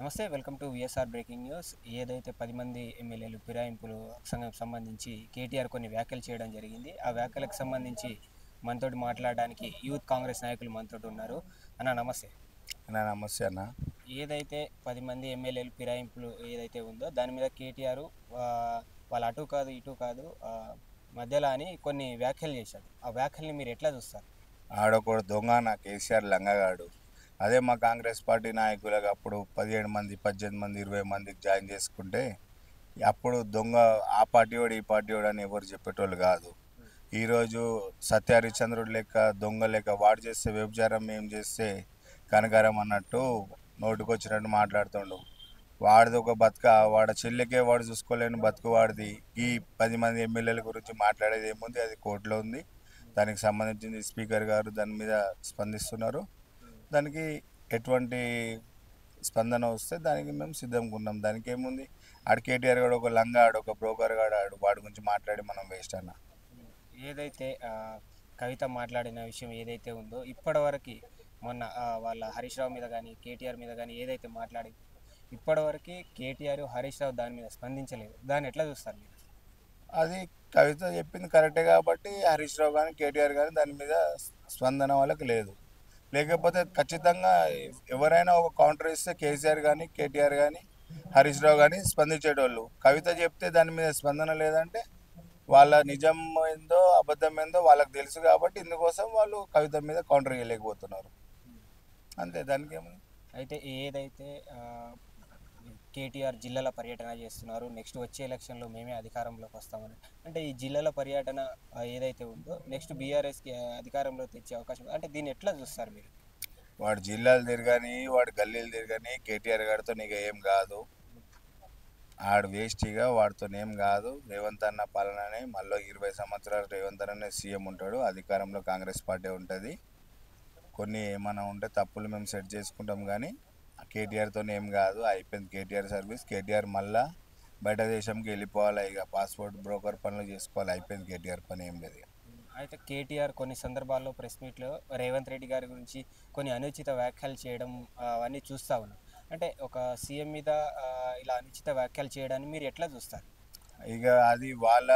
నమస్తే. Welcome to VSR breaking news. ఏదైతే 10 మంది ఎమ్మెల్యేలు ఫిరాయింపులు సంబంధించి కేటీఆర్ కొన్ని వ్యాఖ్యలు చేయడం జరిగింది. ఆ వ్యాఖ్యలకు సంబంధించి మనతోటి మాట్లాడడానికి యూత్ కాంగ్రెస్ నాయకులు మనతోటి ఉన్నారు. అన్న నమస్తే. అన్న నమస్తే అన్న. ఏదైతే 10 మంది ఎమ్మెల్యేలు ఫిరాయింపులు ఏదైతే ఉందో దాని మీద కేటీఆర్ వాళ్ళు అటు కాదు ఇటు కాదు మధ్యలో అని కొన్ని వ్యాఖ్యలు చేశారు. ఆ వ్యాఖ్యల్ని మీరు ఎట్లా చూస్తారు? ఆడొకడు దొంగ నా కేసీఆర్ లంగగాడు. అదే మా కాంగ్రెస్ పార్టీ నాయకులకు అప్పుడు 17 మంది 18 మంది 20 మందికి జాయిన్ చేసుకుంటే అప్పుడు దొంగ ఆ పార్టీ వాడు ఈ పార్టీ వాడు అని ఎవరు చెప్పేటోళ్ళు కాదు. ఈరోజు సత్య హరిశ్చంద్రుడు లెక్క దొంగ లెక్క వాడు చేస్తే వ్యభిచారం మేము చేస్తే కనకారం అన్నట్టు నోటుకొచ్చినట్టు మాట్లాడుతుండు. వాడిది ఒక బతుక, వాడ చెల్లెకే వాడు చూసుకోలేని బతుకు వాడిది. ఈ 10 మంది ఎమ్మెల్యేల గురించి మాట్లాడేది ఏముంది, అది కోర్టులో ఉంది. దానికి సంబంధించింది స్పీకర్ గారు దాని మీద స్పందిస్తున్నారు. దానికి ఎటువంటి స్పందన వస్తే దానికి మేము సిద్ధంగా ఉన్నాం. దానికి ఏముంది, ఆడు కేటీఆర్ గాడు ఒక లంగా, ఆడు ఒక బ్రోకర్ గాడు, ఆడు వాడి గురించి మాట్లాడి మనం వేస్ట్ అన్న. ఏదైతే కవిత మాట్లాడిన విషయం ఏదైతే ఉందో ఇప్పటివరకు మొన్న వాళ్ళ హరీష్ రావు మీద కానీ కేటీఆర్ మీద కానీ ఏదైతే మాట్లాడి ఇప్పటివరకు కేటీఆర్ హరీష్ రావు దాని మీద స్పందించలేదు. దాన్ని ఎట్లా చూస్తారు మీరు? అది కవిత చెప్పింది కరెక్టే కాబట్టి హరీష్ రావు కానీ కేటీఆర్ కానీ దాని మీద స్పందన వాళ్ళకి లేదు. లేకపోతే ఖచ్చితంగా ఎవరైనా ఒక కౌంటర్ ఇస్తే కేసీఆర్ కానీ కేటీఆర్ కానీ హరీష్ రావు కానీ స్పందించేటోళ్ళు. కవిత చెప్తే దాని మీద స్పందన లేదంటే వాళ్ళ నిజం ఏందో అబద్ధం ఏందో వాళ్ళకి తెలుసు కాబట్టి ఇందుకోసం వాళ్ళు కవిత మీద కౌంటర్ చేయలేకపోతున్నారు. అంతే, దానికి ఏముంది. అయితే ఏదైతే కేటీఆర్ జిల్లాల పర్యటన చేస్తున్నారు, నెక్స్ట్ వచ్చే ఎలక్షన్లో మేమే అధికారంలోకి వస్తామని, అంటే ఈ జిల్లాల పర్యటన ఏదైతే ఉందో నెక్స్ట్ బీఆర్ఎస్కి అధికారంలో తెచ్చే అవకాశం, అంటే దీన్ని ఎట్లా చూస్తారు మీరు? వాడు జిల్లాలు తిరగని వాడు గల్లీలు తిరగని కేటీఆర్ గారితో నీకు ఏం కాదు, ఆడు వేస్ట్గా వాడితో ఏం కాదు. రేవంత్ అన్న పాలననే మళ్ళీ 20 సంవత్సరాలు రేవంత్ అన్ననే సీఎం ఉంటాడు, అధికారంలో కాంగ్రెస్ పార్టీ ఉంటుంది. కొన్ని ఏమైనా ఉంటే తప్పులు మేము సెట్ చేసుకుంటాం కానీ కేటీఆర్తో ఏం కాదు. అయిపోయింది కేటీఆర్ సర్వీస్. కేటీఆర్ మళ్ళా బయట దేశంకి వెళ్ళిపోవాలి, ఇక పాస్పోర్ట్ బ్రోకర్ పనులు చేసుకోవాలి. అయిపోయింది కేటీఆర్ పని, ఏం లేదు. అయితే కేటీఆర్ కొన్ని సందర్భాల్లో ప్రెస్ మీట్లో రేవంత్ రెడ్డి గారి గురించి కొన్ని అనుచిత వ్యాఖ్యలు చేయడం అవన్నీ చూస్తూ ఉన్నాం. అంటే ఒక సీఎం మీద ఇలా అనుచిత వ్యాఖ్యలు చేయడాన్ని మీరు ఎట్లా చూస్తారు? ఇక అది వాళ్ళ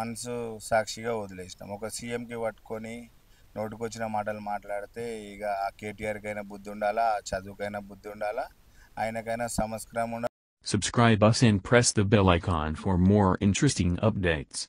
మనసు సాక్షిగా వదిలేసినాం. ఒక సీఎంకి పట్టుకొని నోటుకొచ్చిన మాటలు మాట్లాడితే ఇక ఆ కేటీఆర్కైనా బుద్ధి ఉండాలా, ఆ చదువుకైనా బుద్ధి ఉండాలా, ఆయనకైనా సంస్కారం ఉండాలి. Subscribe us and press the bell icon for more interesting updates.